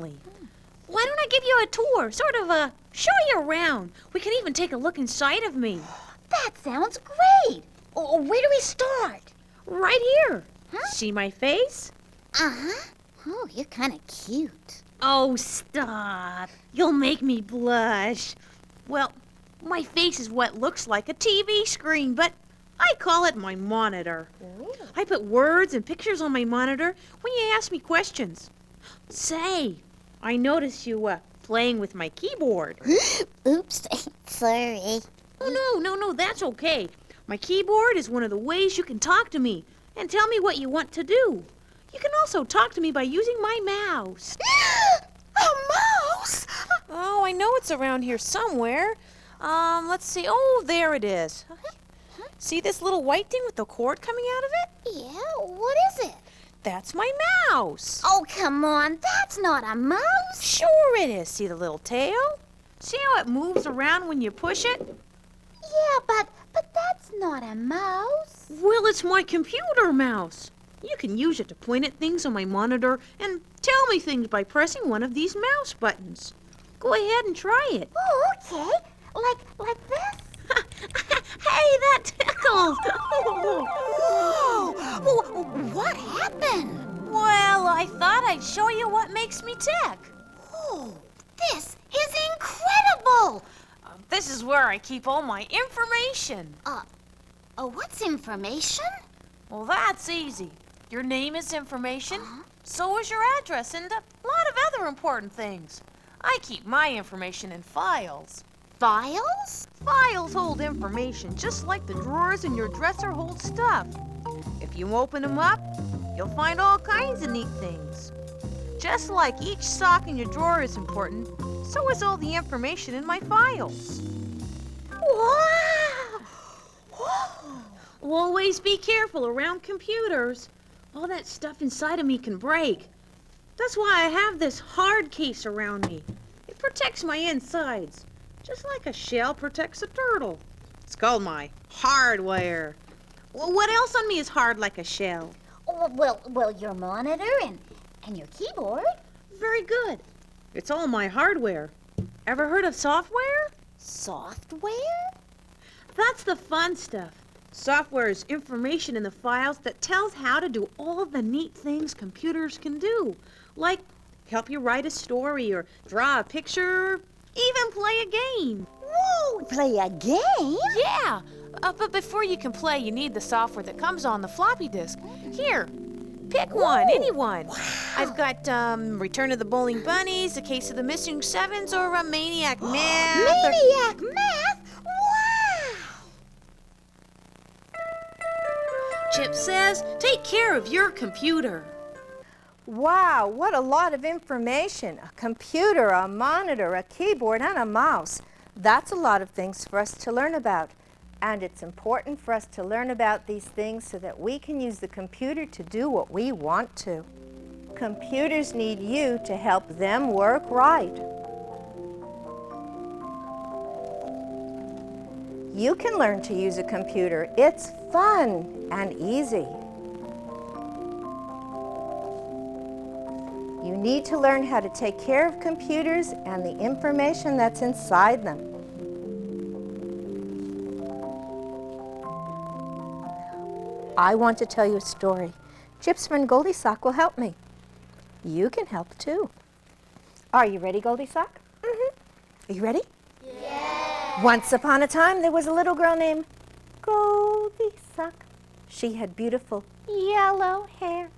Why don't I give you a tour, sort of show you around? We can even take a look inside of me. That sounds great. Oh, where do we start? Right here. Huh? See my face? Uh-huh. Oh, you're kind of cute. Oh, stop. You'll make me blush. Well, my face is what looks like a TV screen, but I call it my monitor. Ooh. I put words and pictures on my monitor when you ask me questions. Say, I notice you playing with my keyboard. Oops, sorry. Oh, no, that's okay. My keyboard is one of the ways you can talk to me and tell me what you want to do. You can also talk to me by using my mouse. A mouse? Oh, I know it's around here somewhere. Let's see. Oh, there it is. See this little white thing with the cord coming out of it? Yeah, what is it? That's my mouse. Oh, come on, that's not a mouse. Sure it is. See the little tail? See how it moves around when you push it? Yeah, but that's not a mouse. Well, it's my computer mouse. You can use it to point at things on my monitor and tell me things by pressing one of these mouse buttons. Go ahead and try it. Oh, okay. Like this? Hey, that tickles! Whoa! What happened? Well, I thought I'd show you what makes me tick. Oh, this is incredible! This is where I keep all my information. What's information? Well, that's easy. Your name is information, so is your address, and a lot of other important things. I keep my information in files. Files? Files hold information just like the drawers in your dresser hold stuff. If you open them up, you'll find all kinds of neat things. Just like each sock in your drawer is important, so is all the information in my files. Wow! Whoa! Always be careful around computers. All that stuff inside of me can break. That's why I have this hard case around me. It protects my insides, just like a shell protects a turtle. It's called my hardware. Well, what else on me is hard like a shell? Oh, well, your monitor and your keyboard. Very good. It's all my hardware. Ever heard of software? Software? That's the fun stuff. Software is information in the files that tells how to do all the neat things computers can do, like help you write a story or draw a picture, even play a game. Whoa! Play a game? Yeah, but before you can play, you need the software that comes on the floppy disk. Here, pick one, anyone. Wow. I've got Return of the Bowling Bunnies, The Case of the Missing Sevens, or Maniac Math. Maniac Math? Wow! Chip says, take care of your computer. Wow, what a lot of information. A computer, a monitor, a keyboard, and a mouse. That's a lot of things for us to learn about. And it's important for us to learn about these things so that we can use the computer to do what we want to. Computers need you to help them work right. You can learn to use a computer. It's fun and easy. You need to learn how to take care of computers and the information that's inside them. I want to tell you a story. Chip's friend Goldie Sock will help me. You can help too. Are you ready, Goldie Sock? Are you ready? Yeah. Once upon a time, there was a little girl named Goldie Sock. She had beautiful yellow hair.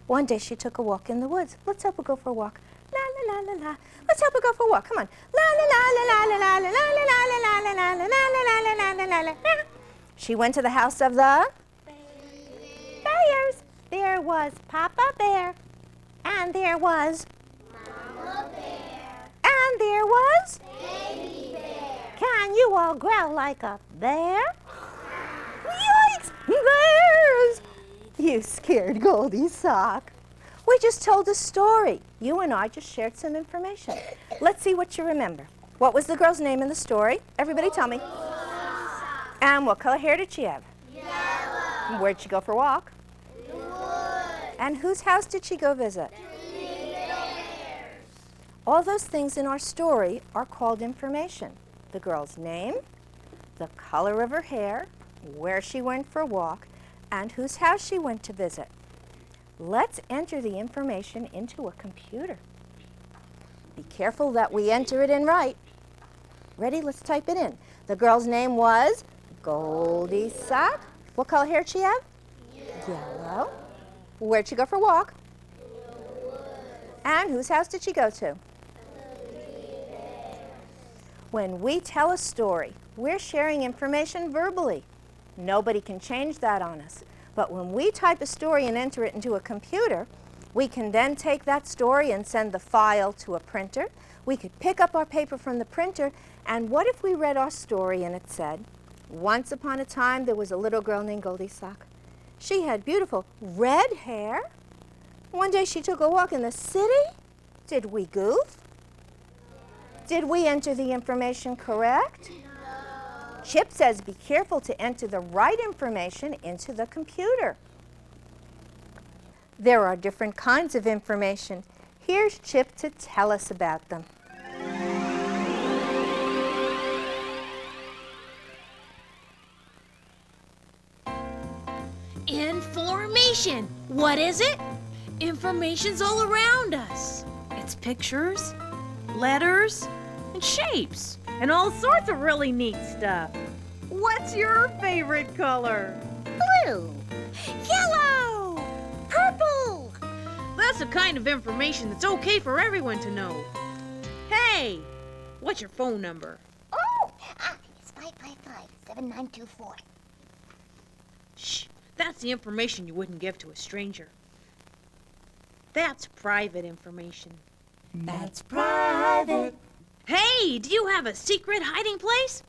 One day she took a walk in the woods. Let's help her go for a walk. La la la la la. Let's help her go for a walk. Come on. La la la la la la la la la la la la la la la la la la la. She went to the house of the bears. There was Papa Bear, and there was Mama Bear. and there was Baby Bear. Can you all growl like a bear? Yikes! Bears! You scared Goldie Sock. We just told a story. You and I just shared some information. Let's see what you remember. What was the girl's name in the story? Everybody tell me. And what color hair did she have? Yellow. Where'd she go for a walk? The wood. And whose house did she go visit? Three bears. All those things in our story are called information. The girl's name, the color of her hair, where she went for a walk, and whose house she went to visit. Let's enter the information into a computer. Be careful that we enter it in right. Ready? Let's type it in. The girl's name was Goldie Sock. What color hair did she have? Yellow. Where'd she go for a walk? And whose house did she go to? When we tell a story, we're sharing information verbally. Nobody can change that on us. But when we type a story and enter it into a computer, we can then take that story and send the file to a printer. We could pick up our paper from the printer, and what if we read our story and it said, once upon a time there was a little girl named Goldie Sock. She had beautiful red hair. One day she took a walk in the city. Did we goof? Did we enter the information correct? No. Chip says be careful to enter the right information into the computer. There are different kinds of information. Here's Chip to tell us about them. Information. What is it? Information's all around us. It's pictures, letters, and shapes, and all sorts of really neat stuff. What's your favorite color? Blue. Yellow. Purple. That's the kind of information that's okay for everyone to know. Hey, what's your phone number? Oh, it's 555-7924. Shh, that's the information you wouldn't give to a stranger. That's private information. That's private. Hey, do you have a secret hiding place?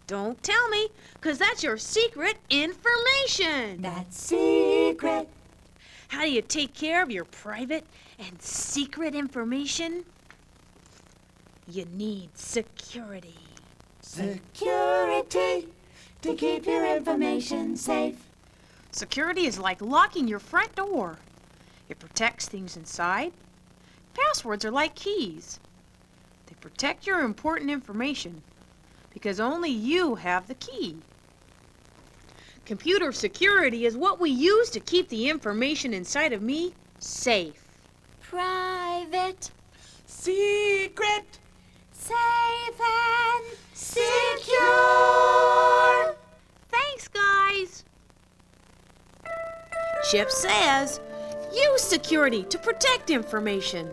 Don't tell me, 'cause that's your secret information. That's secret. How do you take care of your private and secret information? You need security. Security to keep your information safe. Security is like locking your front door. It protects things inside. Passwords are like keys. They protect your important information because only you have the key. Computer security is what we use to keep the information inside of me safe. Private. Secret. Safe and Secure. Thanks, guys. Chip says, use security to protect information.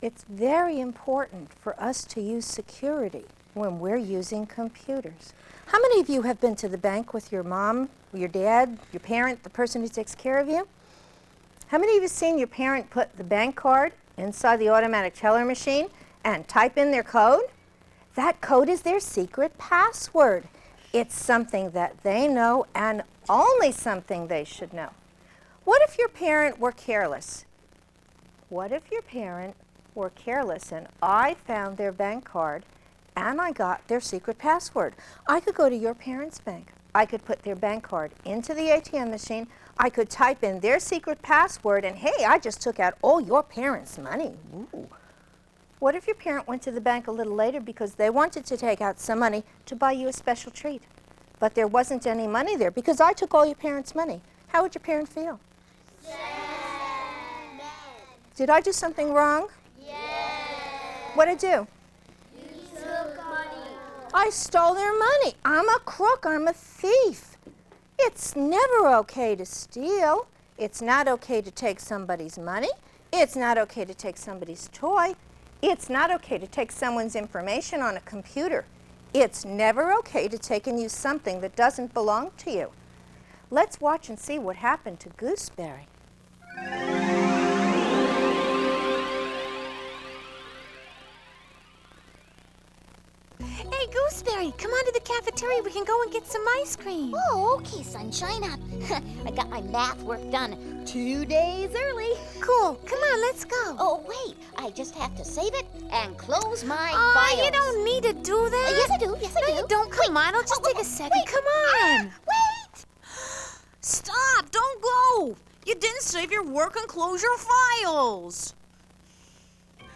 It's very important for us to use security when we're using computers. How many of you have been to the bank with your mom, your dad, your parent, the person who takes care of you? How many of you have seen your parent put the bank card inside the automatic teller machine and type in their code? That code is their secret password. It's something that they know and only something they should know. What if your parent were careless? What if your parent were careless and I found their bank card and I got their secret password? I could go to your parents' bank. I could put their bank card into the ATM machine. I could type in their secret password and hey, I just took out all your parents' money. Ooh. What if your parent went to the bank a little later because they wanted to take out some money to buy you a special treat? But there wasn't any money there because I took all your parents' money. How would your parent feel? Sad. Did I do something wrong? Yes. What'd I do? You took money. I stole their money. I'm a crook. I'm a thief. It's never okay to steal. It's not okay to take somebody's money. It's not okay to take somebody's toy. It's not okay to take someone's information on a computer. It's never okay to take and use something that doesn't belong to you. Let's watch and see what happened to Gooseberry. Hey, Gooseberry, come on to the cafeteria. We can go and get some ice cream. Oh, okay, Sunshine. I got my math work done 2 days early. Cool. Come on, let's go. Oh, wait. I just have to save it and close my files. You don't need to do that. Yes, I do. Yes, I do. No, you don't. Come on, it'll just take a second. Wait. Come on. Wait. Stop. Don't go. You didn't save your work and close your files.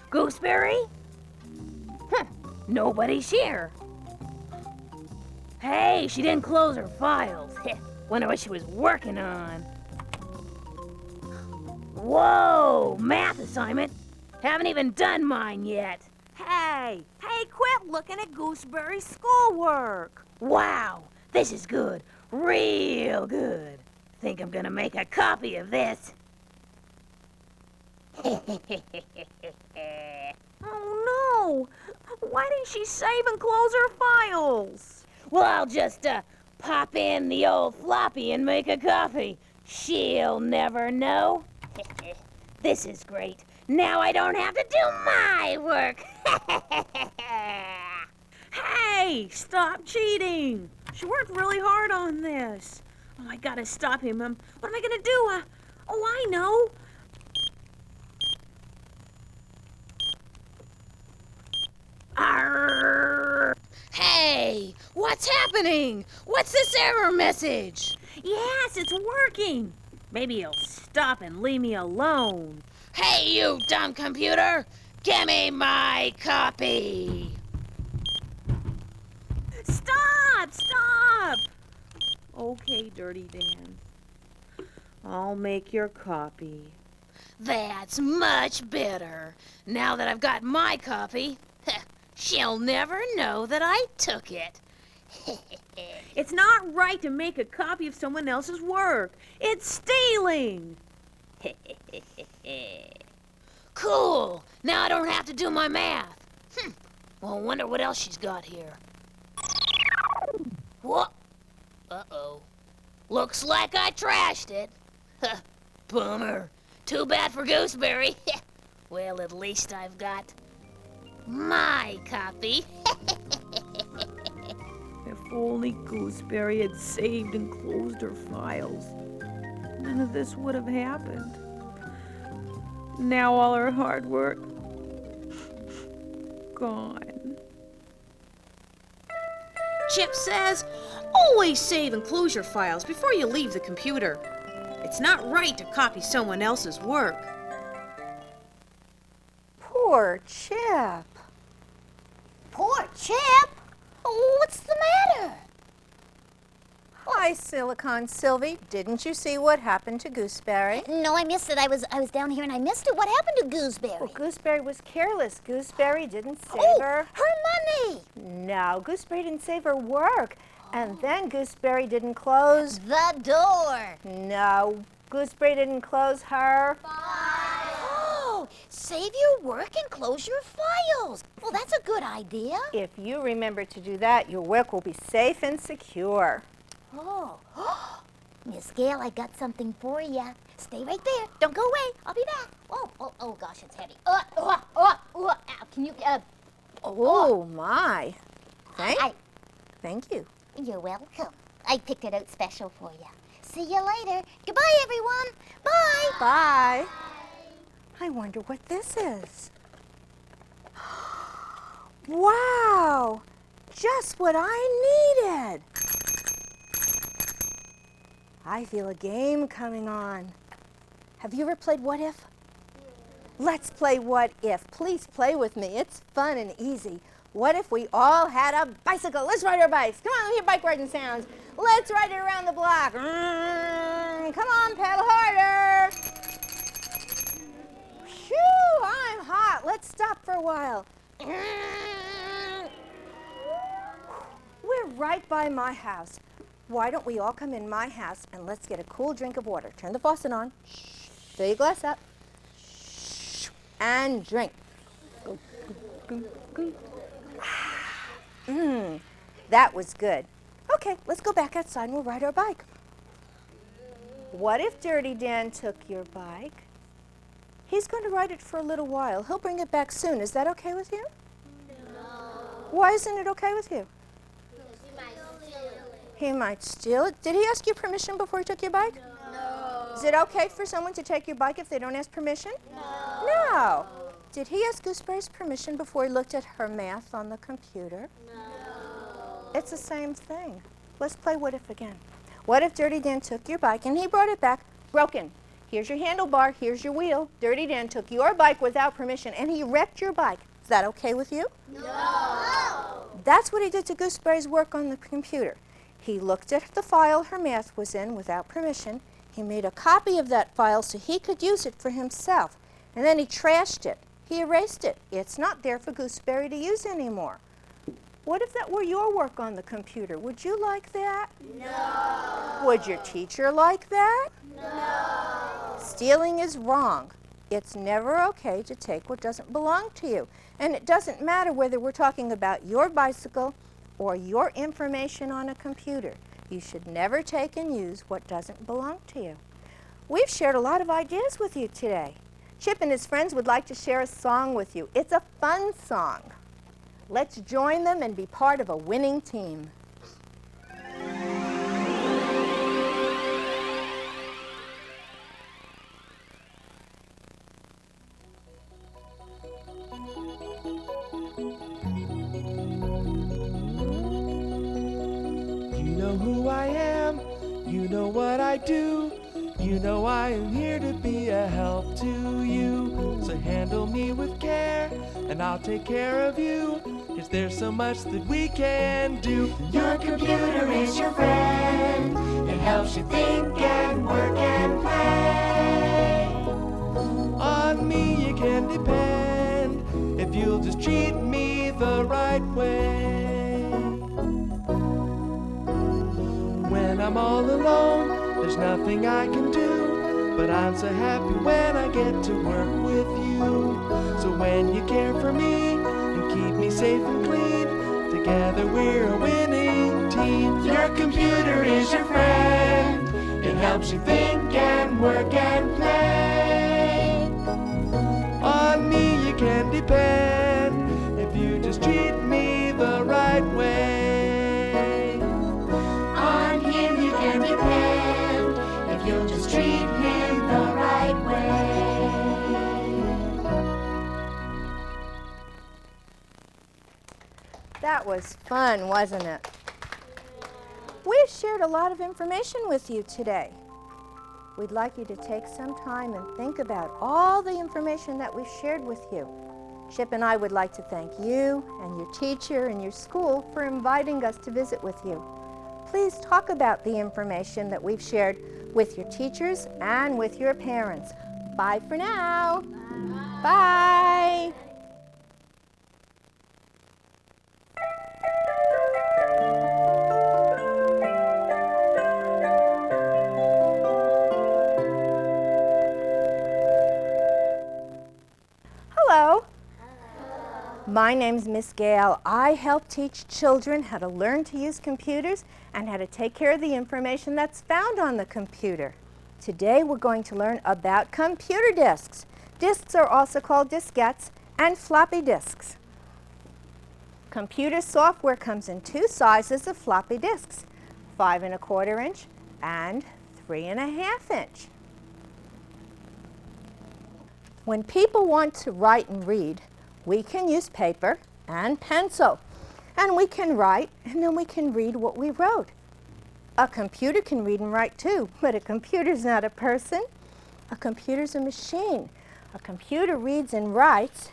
Gooseberry? Nobody's here. Hey, she didn't close her files. Wonder what she was working on. Whoa, math assignment. Haven't even done mine yet. Hey, quit looking at Gooseberry's schoolwork. Wow, this is good. Real good. Think I'm gonna make a copy of this. Oh no! Why didn't she save and close her files? Well, I'll just, pop in the old floppy and make a copy. She'll never know. This is great. Now I don't have to do my work. Hey, stop cheating. She worked really hard on this. Oh, I gotta stop him. What am I gonna do? I know. Arrgh. Hey, what's happening? What's this error message? Yes, it's working. Maybe he'll stop and leave me alone. Hey, you dumb computer! Give me my copy! Stop! Okay, Dirty Dan. I'll make your copy. That's much better. Now that I've got my copy, she'll never know that I took it. It's not right to make a copy of someone else's work. It's stealing. Cool. Now I don't have to do my math. Well, I wonder what else she's got here. What? Uh-oh. Looks like I trashed it. Bummer. Too bad for Gooseberry. Well, at least I've got my copy. If only Gooseberry had saved and closed her files, none of this would have happened. Now all her hard work gone. Chip says, always save and close your files before you leave the computer. It's not right to copy someone else's work. Poor Chip. Poor Chip? What's the matter? Hi, Silicon Sylvie. Didn't you see what happened to Gooseberry? No, I missed it. I was down here and I missed it. What happened to Gooseberry? Well, Gooseberry was careless. Gooseberry didn't save her. Her money! No, Gooseberry didn't save her work. And then Gooseberry didn't close. The door! No, Gooseberry didn't close her. Oh, save your work and close your files. Well, that's a good idea. If you remember to do that, your work will be safe and secure. Oh, Miss Gail, I got something for you. Stay right there. Don't go away. I'll be back. Oh, gosh, it's heavy. Ow, can you, Oh, my. I- Thank you. You're welcome. I picked it out special for you. See you later. Goodbye, everyone. Bye. Bye. I wonder what this is. Wow! Just what I needed. I feel a game coming on. Have you ever played What If? Let's play What If. Please play with me. It's fun and easy. What if we all had a bicycle? Let's ride our bikes. Come on, let me hear bike riding sounds. Let's ride it around the block. Come on, pedal harder. Phew, I'm hot. Let's stop for a while. We're right by my house. Why don't we all come in my house and let's get a cool drink of water. Turn the faucet on. Fill your glass up. And drink. That was good. Okay, let's go back outside and we'll ride our bike. What if Dirty Dan took your bike? He's going to ride it for a little while. He'll bring it back soon. Is that okay with you? No. Why isn't it okay with you? He might steal it. Did he ask you permission before he took your bike? No. Is it okay for someone to take your bike if they don't ask permission? No. No. Did he ask Gooseberry's permission before he looked at her math on the computer? No. It's the same thing. Let's play What If again. What if Dirty Dan took your bike and he brought it back broken? Here's your handlebar, here's your wheel. Dirty Dan took your bike without permission and he wrecked your bike. Is that okay with you? No! That's what he did to Gooseberry's work on the computer. He looked at the file her math was in without permission. He made a copy of that file so he could use it for himself. And then he trashed it. He erased it. It's not there for Gooseberry to use anymore. What if that were your work on the computer? Would you like that? No. Would your teacher like that? No. Stealing is wrong. It's never okay to take what doesn't belong to you. And it doesn't matter whether we're talking about your bicycle or your information on a computer. You should never take and use what doesn't belong to you. We've shared a lot of ideas with you today. Chip and his friends would like to share a song with you. It's a fun song. Let's join them and be part of a winning team. You know who I am, you know what I do. You know I am here to be a help to you. So handle me with care, and I'll take care of you. 'Cause there's so much that we can do. Your computer is your friend. It helps you think and work and play. On me you can depend, if you'll just treat me the right way. When I'm all alone, there's nothing I can do, but I'm so happy when I get to work with you. So when you care for me and keep me safe and clean, together we're a winning team. Your computer is your friend. It helps you think and work and play. On me you can depend, if you just treat me the right way. On him you can depend, if you'll just treat him the right way. That was fun, wasn't it? We've shared a lot of information with you today. We'd like you to take some time and think about all the information that we've shared with you. Chip and I would like to thank you and your teacher and your school for inviting us to visit with you. Please talk about the information that we've shared with your teachers and with your parents. Bye for now. Bye. Hello. My name's Miss Gale. I help teach children how to learn to use computers and how to take care of the information that's found on the computer. Today we're going to learn about computer disks. Disks are also called diskettes and floppy disks. Computer software comes in two sizes of floppy disks, 5 1/4 inch and 3 1/2 inch. When people want to write and read, we can use paper and pencil. And we can write, and then we can read what we wrote. A computer can read and write too, but a computer's not a person. A computer's a machine. A computer reads and writes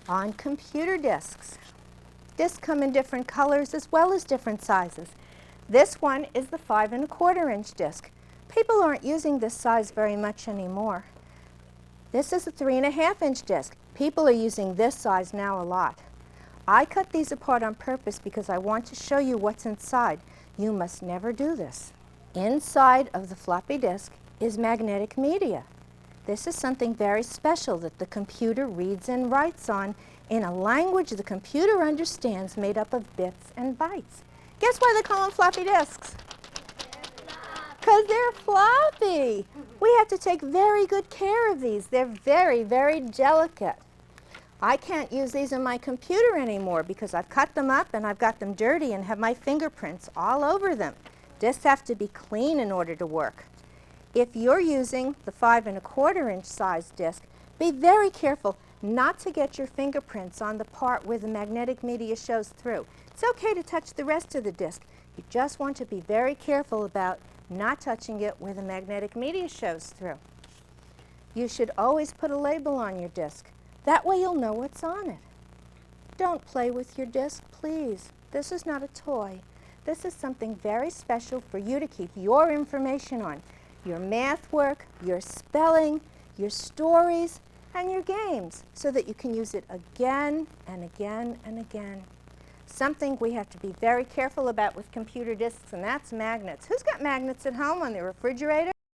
on computer disks. Disks come in different colors as well as different sizes. This one is the 5 1/4 inch disk. People aren't using this size very much anymore. This is a 3 1/2 inch disk. People are using this size now a lot. I cut these apart on purpose because I want to show you what's inside. You must never do this. Inside of the floppy disk is magnetic media. This is something very special that the computer reads and writes on in a language the computer understands, made up of bits and bytes. Guess why they call them floppy disks? Because they're floppy. We have to take very good care of these. They're very, very delicate. I can't use these in my computer anymore because I've cut them up and I've got them dirty and have my fingerprints all over them. Disks have to be clean in order to work. If you're using the 5 1/4 inch size disk, be very careful not to get your fingerprints on the part where the magnetic media shows through. It's okay to touch the rest of the disk. You just want to be very careful about not touching it where the magnetic media shows through. You should always put a label on your disc. That way you'll know what's on it. Don't play with your disc, please. This is not a toy. This is something very special for you to keep your information on. Your math work, your spelling, your stories, and your games, so that you can use it again and again and again. Something we have to be very careful about with computer disks, and that's magnets. Who's got magnets at home on their refrigerator?